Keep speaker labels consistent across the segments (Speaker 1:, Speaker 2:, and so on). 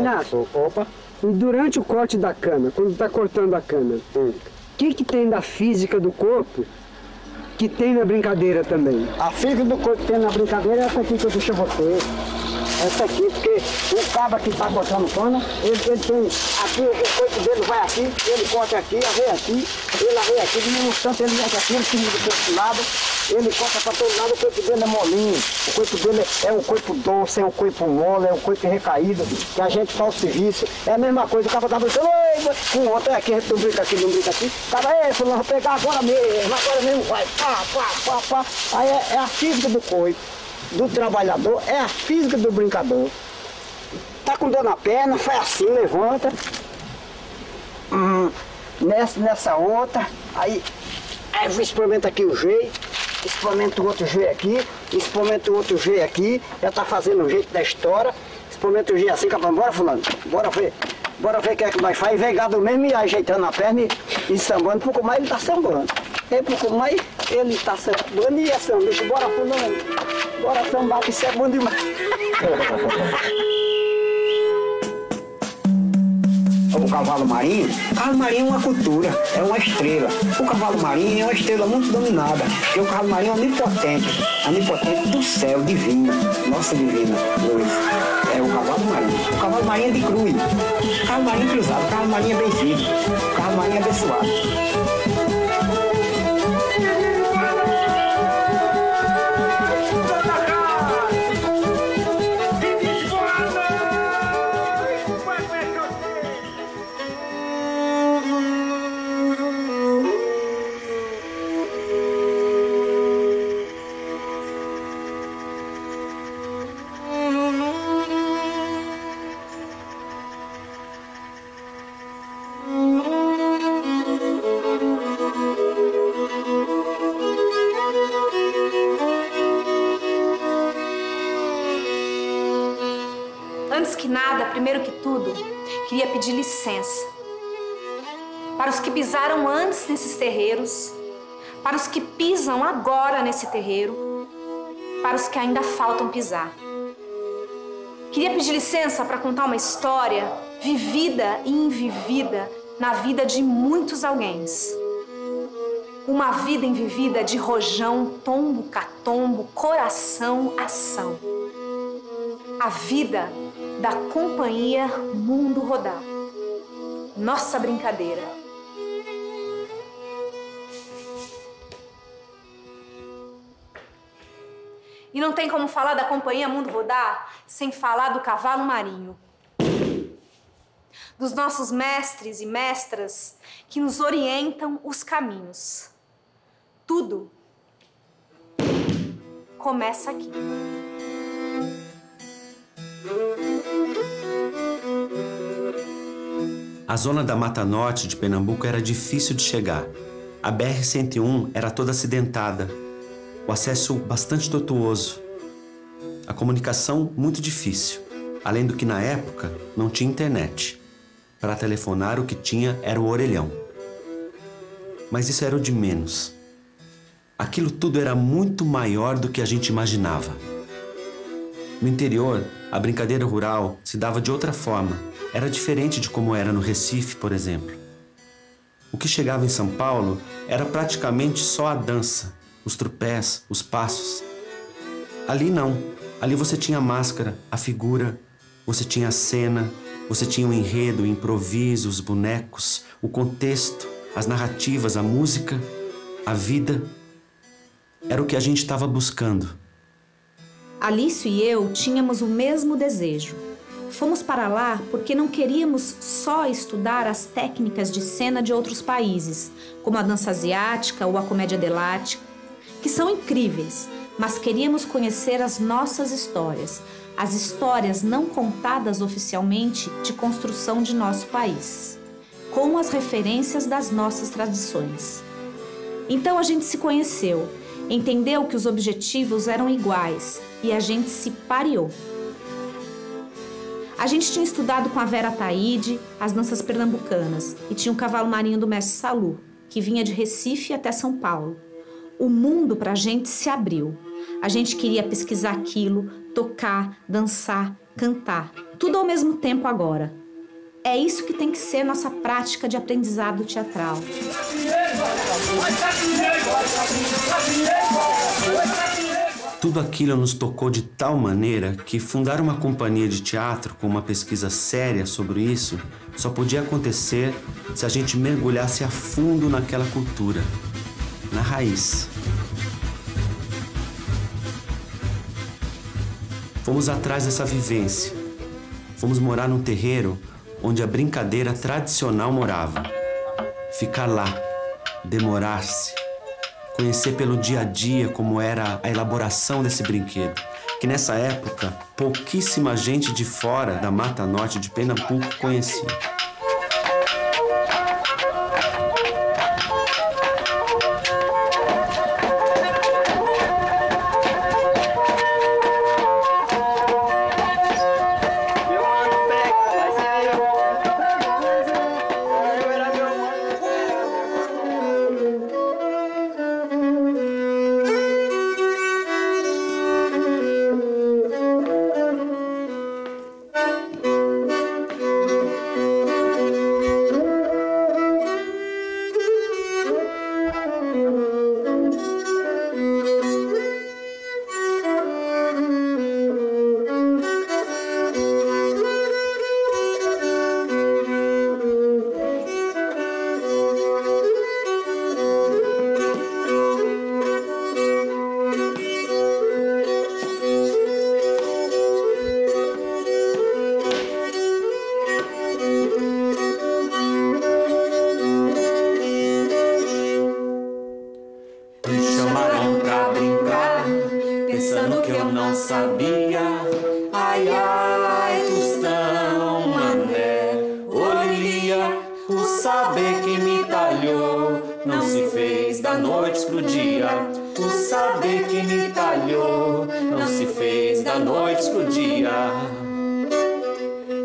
Speaker 1: Inácio,
Speaker 2: Opa.
Speaker 1: e durante o corte da cana, quando está cortando a cana, o que tem da física do corpo que tem na brincadeira também?
Speaker 2: A física do corpo que tem na brincadeira é essa aqui que eu deixo você. Essa aqui, porque o cabo que está cortando cana, ele tem aqui, o corpo dele vai aqui, ele corta aqui, arreia aqui, ele arreia aqui, de nenhum instante ele mete aqui, ele tira do outro lado, ele corta para todo lado, o corpo dele é molinho, o corpo dele é um corpo doce, é um corpo mole, é um corpo recaído, que a gente faz o serviço, é a mesma coisa, o cabo tá brincando, com o outro, aqui, não brinca aqui, não brinca aqui, o cabo, fulano, vou pegar agora mesmo, vai, pá, aí é a física do corpo. Do trabalhador, é a física do brincador. Tá com dor na perna, faz assim, levanta. Nessa outra, aí experimenta aqui o G, experimenta o outro G aqui, experimenta o outro G aqui, já tá fazendo o jeito da história, experimenta o G assim, capaz, bora fulano, bora ver o que é que nós faz, vem gado mesmo e ajeitando a perna e sambando, pouco mais ele tá sambando. E pouco mais ele tá sambando e é samba, bora fulano. Bora sambar, que isso é bom demais. O cavalo marinho é uma cultura, é uma estrela. O cavalo marinho é uma estrela muito dominada. E o cavalo marinho é onipotente do céu divino, nossa divina luz. É o cavalo marinho. O cavalo marinho é de cruz. O cavalo marinho é cruzado, o cavalo marinho é benzido. O cavalo marinho é abençoado.
Speaker 3: Antes que nada, primeiro que tudo, queria pedir licença para os que pisaram antes nesses terreiros, para os que pisam agora nesse terreiro, para os que ainda faltam pisar. Queria pedir licença para contar uma história vivida e invivida na vida de muitos alguéns. Uma vida envivida de rojão, tombo, catombo, coração, ação. A vida da companhia Mundo Rodar. Nossa brincadeira. E não tem como falar da companhia Mundo Rodar sem falar do cavalo marinho. Dos nossos mestres e mestras que nos orientam os caminhos. Tudo começa aqui.
Speaker 4: A zona da Mata Norte de Pernambuco era difícil de chegar. A BR-101 era toda acidentada, o acesso bastante tortuoso, a comunicação muito difícil, além do que na época não tinha internet. Para telefonar o que tinha era o orelhão. Mas isso era o de menos. Aquilo tudo era muito maior do que a gente imaginava. No interior, a brincadeira rural se dava de outra forma. Era diferente de como era no Recife, por exemplo. O que chegava em São Paulo era praticamente só a dança, os trupés, os passos. Ali não. Ali você tinha a máscara, a figura, você tinha a cena, você tinha o enredo, o improviso, os bonecos, o contexto, as narrativas, a música, a vida. Era o que a gente estava buscando.
Speaker 3: Alício e eu tínhamos o mesmo desejo. Fomos para lá porque não queríamos só estudar as técnicas de cena de outros países, como a dança asiática ou a comédia dell'arte, que são incríveis, mas queríamos conhecer as nossas histórias, as histórias não contadas oficialmente de construção de nosso país, com as referências das nossas tradições. Então a gente se conheceu, entendeu que os objetivos eram iguais e a gente se pareou. A gente tinha estudado com a Vera Taide as danças pernambucanas e tinha o cavalo marinho do mestre Salu, que vinha de Recife até São Paulo. O mundo pra gente se abriu. A gente queria pesquisar aquilo, tocar, dançar, cantar. Tudo ao mesmo tempo agora. É isso que tem que ser nossa prática de aprendizado teatral.
Speaker 4: Tudo aquilo nos tocou de tal maneira que fundar uma companhia de teatro com uma pesquisa séria sobre isso só podia acontecer se a gente mergulhasse a fundo naquela cultura, na raiz. Fomos atrás dessa vivência. Fomos morar num terreiro onde a brincadeira tradicional morava. Ficar lá, demorar-se, conhecer pelo dia a dia como era a elaboração desse brinquedo, que nessa época pouquíssima gente de fora da Mata Norte de Pernambuco conhecia.
Speaker 5: Sabia, ai, ai, Tostão, Mané, Oliria, o saber que me talhou, não se fez da noite pro dia. O saber que me talhou, não se fez da noite pro dia.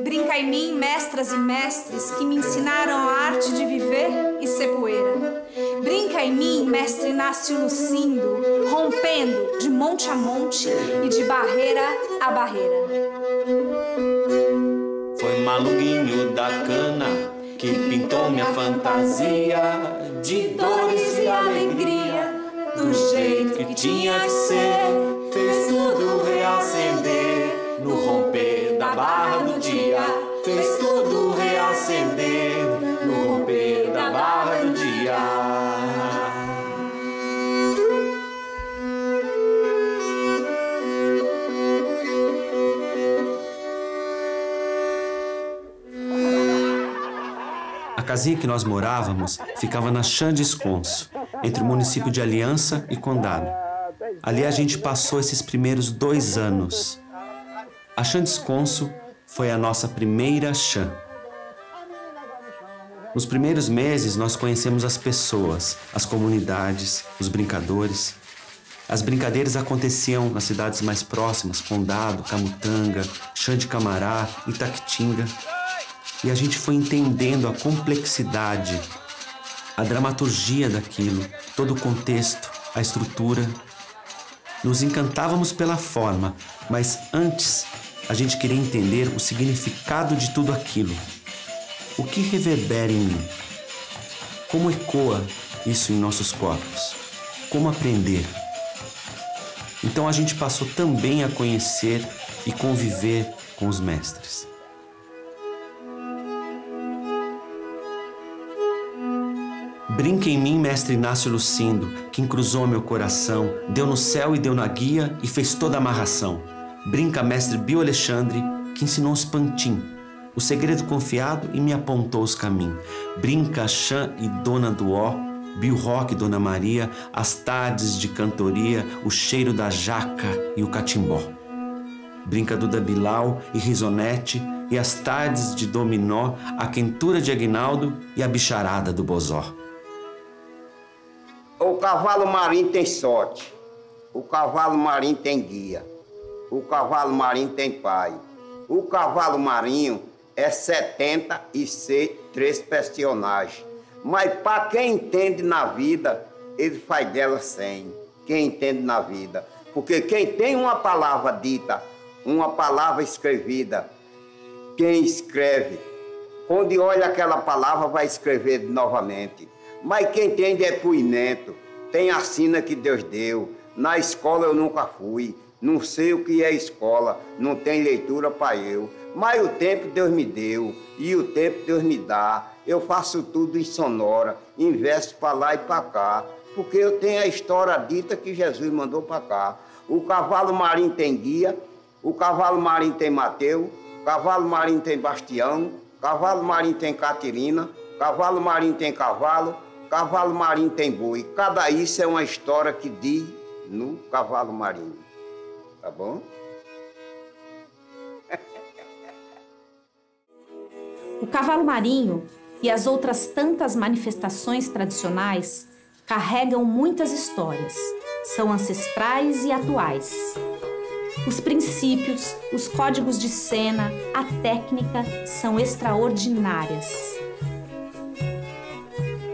Speaker 3: Brinca em mim, mestras e mestres, que me ensinaram a arte de viver e ser poeira. Brinca em mim, mestre Inácio Lucindo, rompendo de monte a monte e de barreira a barreira.
Speaker 5: Foi Maluguinho da Cana que pintou minha fantasia de dores e alegria, do jeito que tinha que ser. Fez tudo reacender no romper da barra do dia. Fez tudo reacender no romper da barra do dia.
Speaker 4: A casinha que nós morávamos ficava na Chã de Esconso, entre o município de Aliança e Condado. Ali a gente passou esses primeiros 2 anos. A Chã de Esconso foi a nossa primeira chã. Nos primeiros meses nós conhecemos as pessoas, as comunidades, os brincadores. As brincadeiras aconteciam nas cidades mais próximas, Condado, Camutanga, Chã de Camará, Itaquitinga. E a gente foi entendendo a complexidade, a dramaturgia daquilo, todo o contexto, a estrutura. Nos encantávamos pela forma, mas antes a gente queria entender o significado de tudo aquilo. O que reverbera em mim? Como ecoa isso em nossos corpos? Como aprender? Então a gente passou também a conhecer e conviver com os mestres. Brinca em mim, mestre Inácio Lucindo, que encruzou meu coração, deu no céu e deu na guia e fez toda a amarração. Brinca, mestre Bio Alexandre, que ensinou os pantim, o segredo confiado e me apontou os caminhos. Brinca, Chã e Dona do Ó, Bio Roque, Dona Maria, as tardes de cantoria, o cheiro da jaca e o catimbó. Brinca Duda Bilal e Risonete, e as tardes de dominó, a quentura de Aguinaldo e a bicharada do Bozó.
Speaker 2: O cavalo marinho tem sorte, o cavalo marinho tem guia, o cavalo marinho tem pai. O cavalo marinho é 73 personagens, mas para quem entende na vida, ele faz dela 100. Quem entende na vida, porque quem tem uma palavra dita uma palavra escrevida. Quem escreve, quando olha aquela palavra, vai escrever novamente. Mas quem tem depoimento, tem a sina que Deus deu. Na escola eu nunca fui, não sei o que é escola, não tem leitura para eu. Mas o tempo Deus me deu, e o tempo Deus me dá. Eu faço tudo em sonora, investo para lá e para cá, porque eu tenho a história dita que Jesus mandou para cá. O cavalo marinho tem guia, o cavalo marinho tem Mateus, o cavalo marinho tem Bastião, o cavalo marinho tem Catirina, o cavalo marinho tem cavalo, o cavalo marinho tem boi. Cada isso é uma história que diz no cavalo marinho. Tá bom?
Speaker 3: O cavalo marinho e as outras tantas manifestações tradicionais carregam muitas histórias, são ancestrais e atuais. Os princípios, os códigos de cena, a técnica são extraordinárias.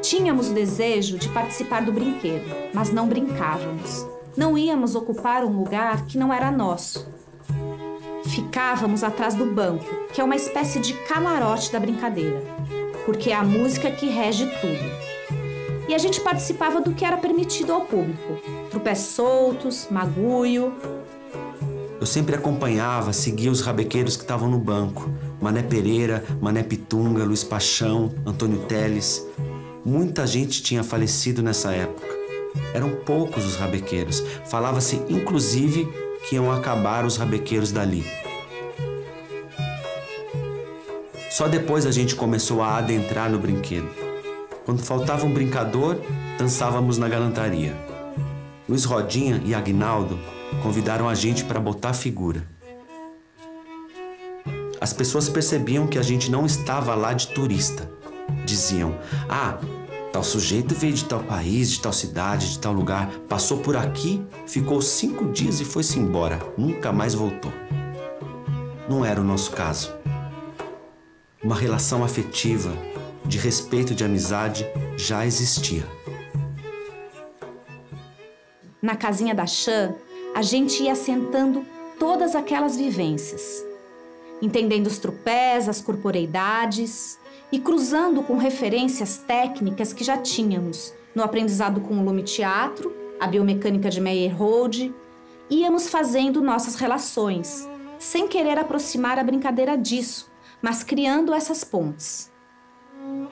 Speaker 3: Tínhamos o desejo de participar do brinquedo, mas não brincávamos. Não íamos ocupar um lugar que não era nosso. Ficávamos atrás do banco, que é uma espécie de camarote da brincadeira, porque é a música que rege tudo. E a gente participava do que era permitido ao público. Trupés soltos, maguio.
Speaker 4: Eu sempre acompanhava, seguia os rabequeiros que estavam no banco. Mané Pereira, Mané Pitunga, Luiz Paixão, Antônio Teles. Muita gente tinha falecido nessa época. Eram poucos os rabequeiros. Falava-se, inclusive, que iam acabar os rabequeiros dali. Só depois a gente começou a adentrar no brinquedo. Quando faltava um brincador, dançávamos na galantaria. Luiz Rodinha e Aguinaldo convidaram a gente para botar figura. As pessoas percebiam que a gente não estava lá de turista. Diziam, tal sujeito veio de tal país, de tal cidade, de tal lugar, passou por aqui, ficou 5 dias e foi-se embora, nunca mais voltou. Não era o nosso caso. Uma relação afetiva, de respeito e de amizade já existia.
Speaker 3: Na casinha da Chã, a gente ia assentando todas aquelas vivências, entendendo os trupés, as corporeidades e cruzando com referências técnicas que já tínhamos no aprendizado com o Lume Teatro, a biomecânica de Meyerhold. Íamos fazendo nossas relações, sem querer aproximar a brincadeira disso, mas criando essas pontes.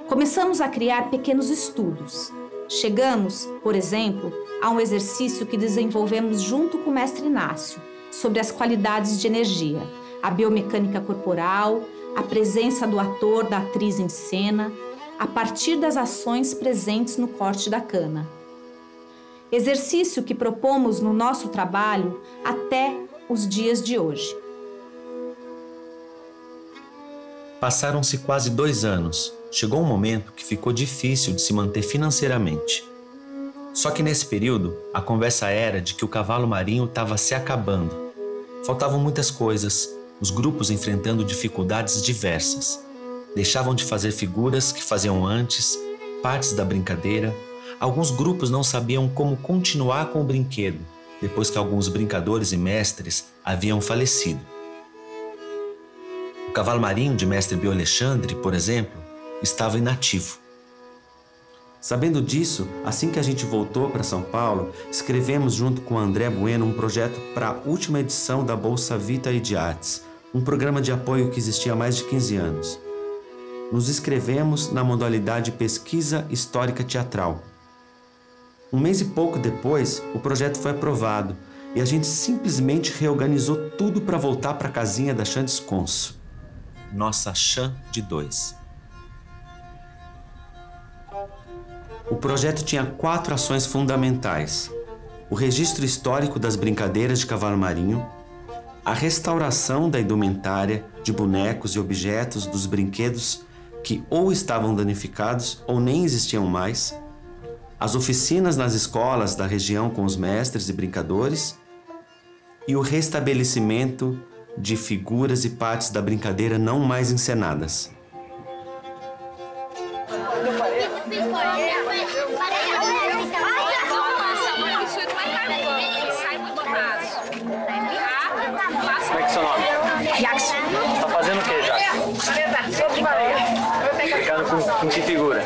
Speaker 3: Começamos a criar pequenos estudos. Chegamos, por exemplo, a um exercício que desenvolvemos junto com o mestre Inácio, sobre as qualidades de energia, a biomecânica corporal, a presença do ator, da atriz em cena, a partir das ações presentes no corte da cana. Exercício que propomos no nosso trabalho até os dias de hoje.
Speaker 4: Passaram-se quase 2 anos. Chegou um momento que ficou difícil de se manter financeiramente. Só que nesse período, a conversa era de que o cavalo marinho estava se acabando. Faltavam muitas coisas, os grupos enfrentando dificuldades diversas. Deixavam de fazer figuras que faziam antes, partes da brincadeira. Alguns grupos não sabiam como continuar com o brinquedo, depois que alguns brincadores e mestres haviam falecido. O cavalo marinho de mestre Bio Alexandre, por exemplo, estava inativo. Sabendo disso, assim que a gente voltou para São Paulo, escrevemos junto com André Bueno um projeto para a última edição da Bolsa Vita e de Artes, um programa de apoio que existia há mais de 15 anos. Nos inscrevemos na modalidade Pesquisa Histórica Teatral. 1 mês e pouco depois, o projeto foi aprovado e a gente simplesmente reorganizou tudo para voltar para a casinha da Chã Desconso. Nossa Chã de 2. O projeto tinha 4 ações fundamentais: o registro histórico das brincadeiras de cavalo marinho, a restauração da indumentária, de bonecos e objetos dos brinquedos que ou estavam danificados ou nem existiam mais, as oficinas nas escolas da região com os mestres e brincadores e o restabelecimento de figuras e partes da brincadeira não mais encenadas.
Speaker 2: Como é que
Speaker 6: seu nome?
Speaker 3: Jackson.
Speaker 6: Tá fazendo o que, Jackson? Brincando com que figura?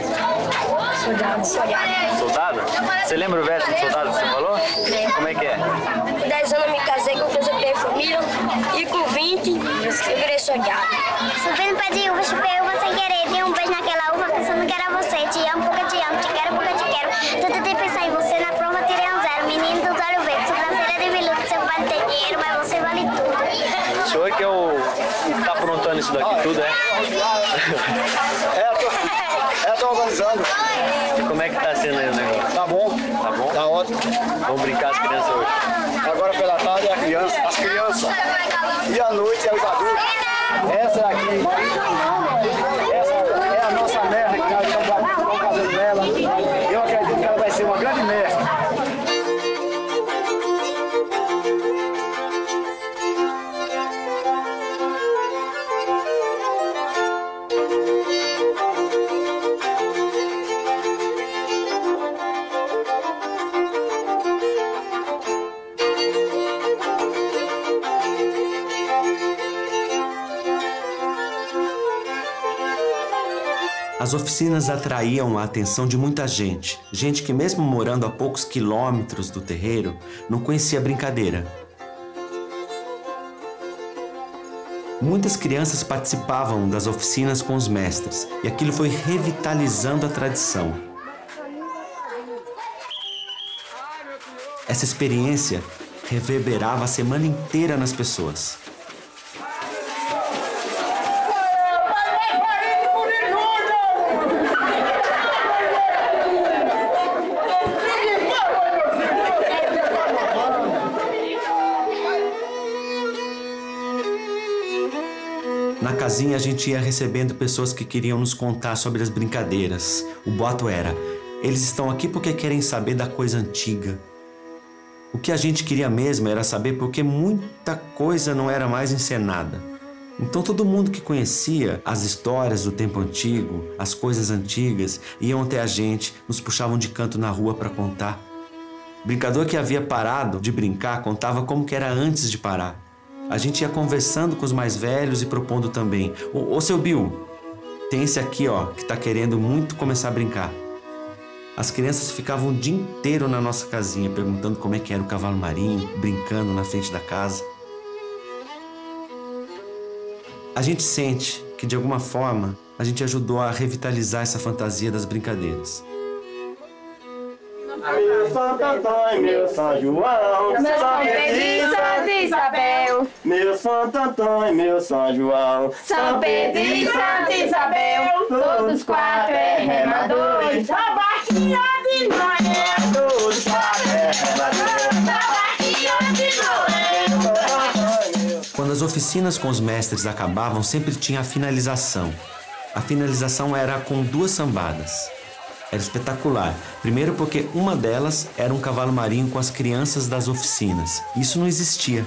Speaker 6: Soldado? Você lembra o verso do soldado que você falou? Como é que é?
Speaker 7: Com 10 anos eu me casei, com 15 eu tenho família e com 20 eu virei soldado.
Speaker 8: Subindo pé de uva, chupei uva sem querer. Dei um beijo naquela uva pensando que era você. Te amo porque te amo, te quero porque te quero. Tudo tem pensar em você, na prova tirei um 0. Menino dos olhos verdes, sobrancelha de veludo. Seu pai tem dinheiro, mas você vale tudo.
Speaker 6: O senhor que é o que tá aprontando isso daqui tudo, é?
Speaker 2: Tô organizando.
Speaker 6: E como é que tá sendo aí o negócio?
Speaker 2: Tá bom?
Speaker 6: Tá bom?
Speaker 2: Tá ótimo.
Speaker 6: Vamos brincar as crianças hoje.
Speaker 2: Agora pela tarde é as crianças. E à noite é os adultos. Essa aqui, essa é a nossa mestra que nós estamos fazendo dela. Eu acredito que ela vai ser uma grande mestra.
Speaker 4: As oficinas atraíam a atenção de muita gente, gente que mesmo morando a poucos quilômetros do terreiro, não conhecia a brincadeira. Muitas crianças participavam das oficinas com os mestres, e aquilo foi revitalizando a tradição. Essa experiência reverberava a semana inteira nas pessoas. Na casinha a gente ia recebendo pessoas que queriam nos contar sobre as brincadeiras. O boato era: eles estão aqui porque querem saber da coisa antiga. O que a gente queria mesmo era saber porque muita coisa não era mais encenada. Então todo mundo que conhecia as histórias do tempo antigo, as coisas antigas, iam até a gente, nos puxavam de canto na rua para contar. O brincador que havia parado de brincar contava como que era antes de parar. A gente ia conversando com os mais velhos e propondo também. Ô seu Bill, tem esse aqui ó, que tá querendo muito começar a brincar. As crianças ficavam o dia inteiro na nossa casinha, perguntando como é que era o cavalo marinho, brincando na frente da casa. A gente sente que, de alguma forma, a gente ajudou a revitalizar essa fantasia das brincadeiras.
Speaker 9: Meu Santo Antônio, meu São João, São Pedro e Santa Isabel. Meu Santo Antônio, meu São João, São Pedro e Santa Isabel. Todos quatro é remadores, a barquinha de Noé. Todos quatro é remadores, a barquinha de Noé.
Speaker 4: Quando as oficinas com os mestres acabavam, sempre tinha a finalização. A finalização era com 2 sambadas. Era espetacular. Primeiro porque uma delas era um cavalo marinho com as crianças das oficinas. Isso não existia.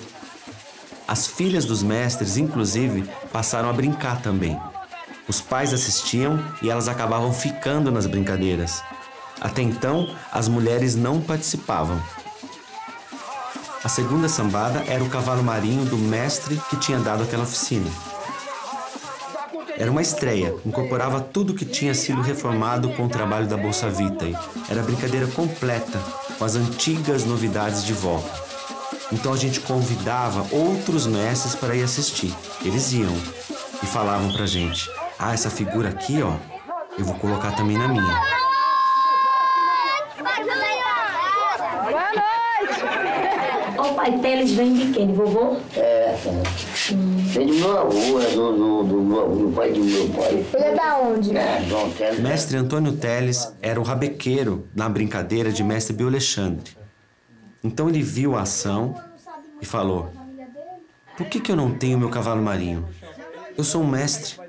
Speaker 4: As filhas dos mestres, inclusive, passaram a brincar também. Os pais assistiam e elas acabavam ficando nas brincadeiras. Até então, as mulheres não participavam. A segunda sambada era o cavalo marinho do mestre que tinha dado aquela oficina. Era uma estreia, incorporava tudo que tinha sido reformado com o trabalho da Bolsa Vitae. Era brincadeira completa, com as antigas novidades de volta. Então a gente convidava outros mestres para ir assistir. Eles iam e falavam pra gente: ah, essa figura aqui, ó, eu vou colocar também na minha.
Speaker 8: Boa noite!
Speaker 7: O pai deles vem de quem? De vovô?
Speaker 2: Vem do meu avô, do pai do meu pai.
Speaker 8: Ele é da onde?
Speaker 2: João Teles.
Speaker 4: Mestre Antônio Teles era o rabequeiro na brincadeira de Mestre Bio Alexandre. Então ele viu a ação e falou: por que eu não tenho meu cavalo marinho? Eu sou um mestre.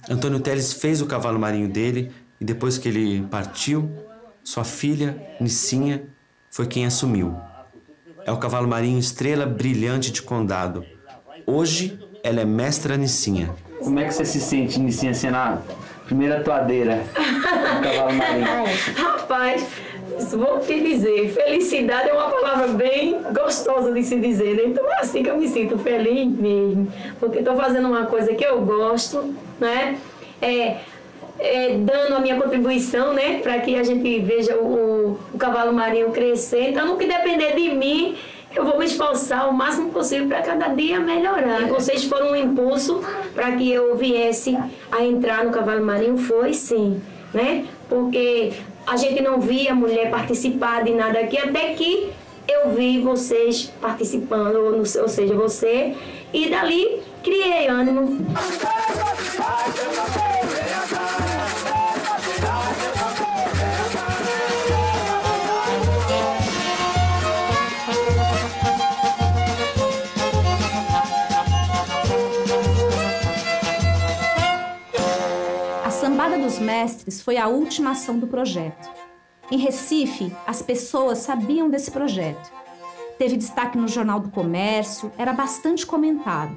Speaker 4: Antônio Teles fez o cavalo marinho dele e depois que ele partiu, sua filha, Nicinha, foi quem assumiu. É o cavalo marinho Estrela Brilhante de Condado. Hoje, ela é mestra Nicinha.
Speaker 6: Como é que você se sente, Nicinha, sendo a primeira toadeira do cavalo marinho?
Speaker 7: Rapaz,
Speaker 10: Vou te dizer, felicidade é uma palavra bem gostosa de se dizer, né? Então é assim que eu me sinto feliz mesmo, porque estou fazendo uma coisa que eu gosto, né? Dando a minha contribuição, né? Para que a gente veja o cavalo marinho crescer. Então, no que depender de mim, eu vou me esforçar o máximo possível para cada dia melhorar. Vocês foram um impulso para que eu viesse a entrar no cavalo marinho, foi sim, né? Porque a gente não via mulher participar de nada aqui, até que eu vi vocês participando, ou seja, você, e dali criei ânimo.
Speaker 3: A Sambada dos Mestres foi a última ação do projeto. Em Recife, as pessoas sabiam desse projeto. Teve destaque no Jornal do Comércio, era bastante comentado.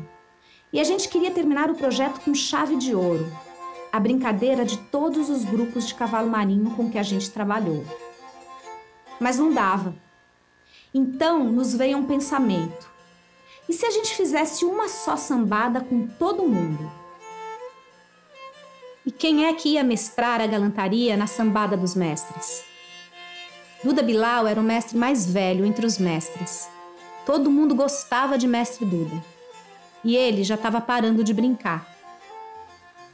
Speaker 3: E a gente queria terminar o projeto com chave de ouro, a brincadeira de todos os grupos de cavalo marinho com que a gente trabalhou. Mas não dava. Então nos veio um pensamento. E se a gente fizesse uma só sambada com todo mundo? E quem é que ia mestrar a galantaria na Sambada dos Mestres? Duda Bilal era o mestre mais velho entre os mestres. Todo mundo gostava de Mestre Duda. E ele já estava parando de brincar.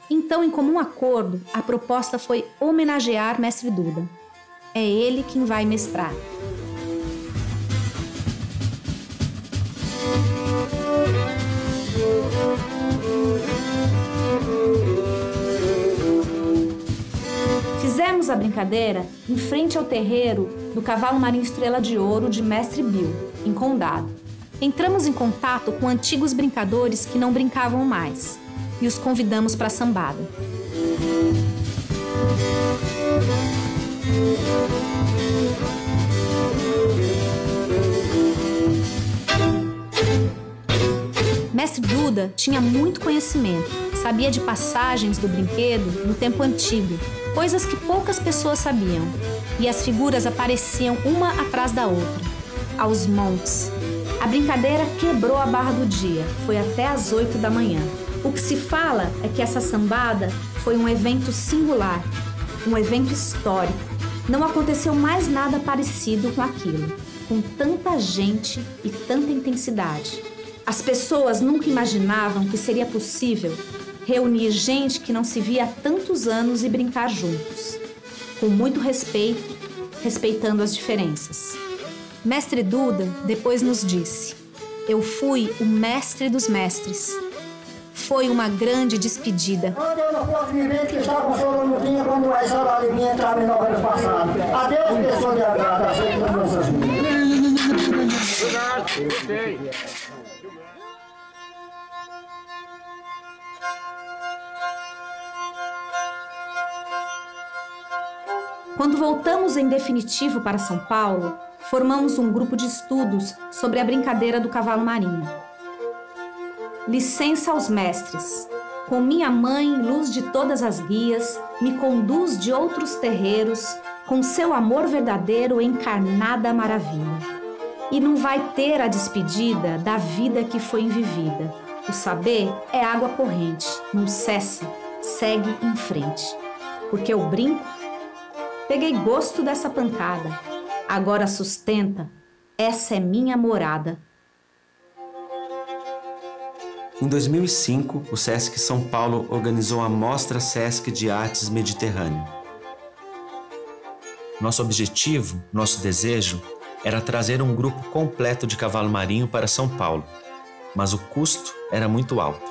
Speaker 3: Então, em comum acordo, a proposta foi homenagear Mestre Duda. É ele quem vai mestrar. Fizemos a brincadeira em frente ao terreiro do Cavalo Marinho Estrela de Ouro de Mestre Bill, em Condado. Entramos em contato com antigos brincadores que não brincavam mais e os convidamos para a sambada. Mestre Duda tinha muito conhecimento, sabia de passagens do brinquedo no tempo antigo, coisas que poucas pessoas sabiam, e as figuras apareciam uma atrás da outra, aos montes. A brincadeira quebrou a barra do dia, foi até às 8 da manhã. O que se fala é que essa sambada foi um evento singular, um evento histórico. Não aconteceu mais nada parecido com aquilo, com tanta gente e tanta intensidade. As pessoas nunca imaginavam que seria possível reunir gente que não se via há tantos anos e brincar juntos, com muito respeito, respeitando as diferenças. Mestre Duda depois nos disse: "Eu fui o mestre dos mestres." Foi uma grande despedida.
Speaker 2: Eu não posso viver que estava chorando quando a história de mim entrava em novela passada. Adeus, pessoa de agrado, aceito com nossas vidas.
Speaker 3: Quando voltamos em definitivo para São Paulo, formamos um grupo de estudos sobre a brincadeira do cavalo marinho. Licença aos mestres. Com minha mãe, luz de todas as guias, me conduz de outros terreiros, com seu amor verdadeiro encarnada maravilha. E não vai ter a despedida da vida que foi vivida. O saber é água corrente, não cessa, segue em frente. Porque eu brinco, peguei gosto dessa pancada, agora sustenta, essa é minha morada.
Speaker 4: Em 2005, o Sesc São Paulo organizou a Mostra Sesc de Artes Mediterrâneo. Nosso objetivo, nosso desejo, era trazer um grupo completo de cavalo marinho para São Paulo, mas o custo era muito alto.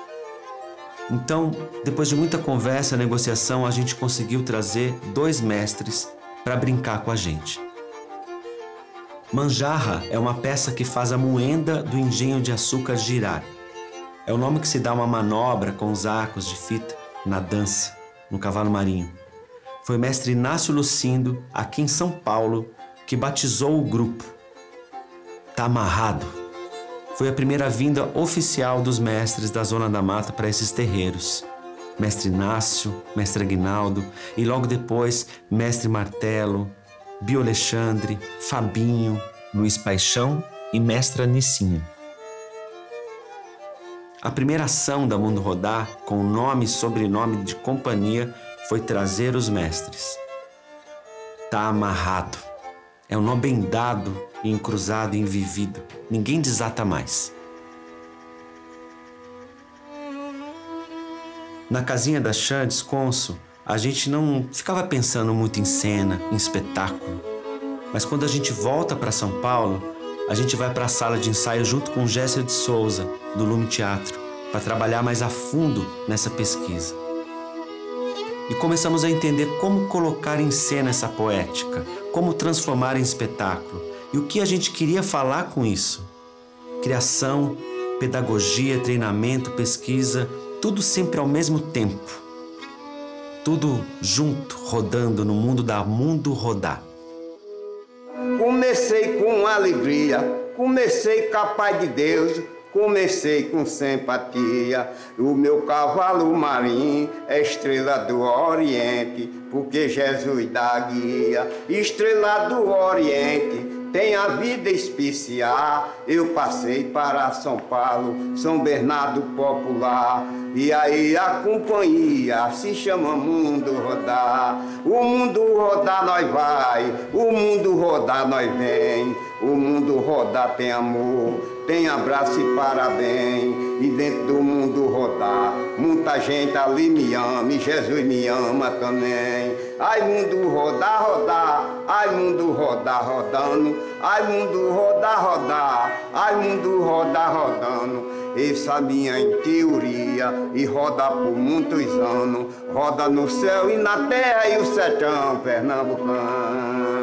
Speaker 4: Então, depois de muita conversa e negociação, a gente conseguiu trazer 2 mestres para brincar com a gente. Manjarra é uma peça que faz a moenda do engenho de açúcar girar. É o nome que se dá a uma manobra com os arcos de fita na dança, no cavalo marinho. Foi o mestre Inácio Lucindo, aqui em São Paulo, que batizou o grupo. Tá amarrado. Foi a primeira vinda oficial dos mestres da Zona da Mata para esses terreiros. Mestre Inácio, mestre Aguinaldo e logo depois mestre Martelo, Bio Alexandre, Fabinho, Luiz Paixão e Mestra Nicinha. A primeira ação da Mundo Rodar, com nome e sobrenome de companhia, foi trazer os mestres. Tá amarrado. É um nó bem dado e encruzado e envivido. Ninguém desata mais. Na casinha da Chã, Desconso, a gente não ficava pensando muito em cena, em espetáculo. Mas quando a gente volta para São Paulo, a gente vai para a sala de ensaio junto com o Géssio de Souza, do Lume Teatro, para trabalhar mais a fundo nessa pesquisa. E começamos a entender como colocar em cena essa poética, como transformar em espetáculo e o que a gente queria falar com isso. Criação, pedagogia, treinamento, pesquisa, tudo sempre ao mesmo tempo. Tudo junto, rodando no mundo da Mundo Rodar.
Speaker 11: Comecei com alegria, comecei capaz de Deus, comecei com simpatia. O meu cavalo marinho é estrela do Oriente, porque Jesus dá guia. Estrela do Oriente tem a vida especial. Eu passei para São Paulo, São Bernardo Popular. E aí a companhia se chama Mundo Rodar. O mundo rodar nós vai, o mundo rodar nós vem. O mundo rodar tem amor, tem abraço e parabéns. E dentro do mundo rodar, muita gente ali me ama e Jesus me ama também. Ai mundo rodar, rodar, ai mundo rodar, rodando. Ai mundo rodar, rodar, ai mundo rodar, rodando. Essa minha em teoria e roda por muitos anos. Roda no céu e na terra e o sertão pernambucano.